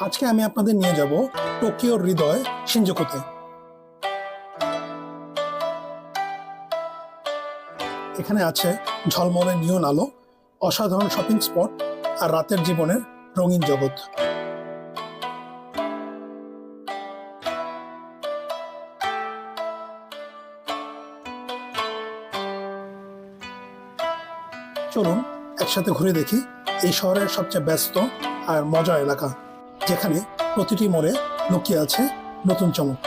আজকে আমি আপনাদের নিয়ে যাব টোকিওর হৃদয় শিনজুকুতে। এখানে আছে ঝলমলে নিয়ন আলো, অসাধারণ শপিং স্পট আর রাতের জীবনের রঙিন জগৎ। চলুন একসাথে ঘুরে দেখি এই শহরের সবচেয়ে ব্যস্ত আর মজার এলাকা, যেখানে প্রতিটি মোড়ে লুকিয়ে আছে নতুন চমক।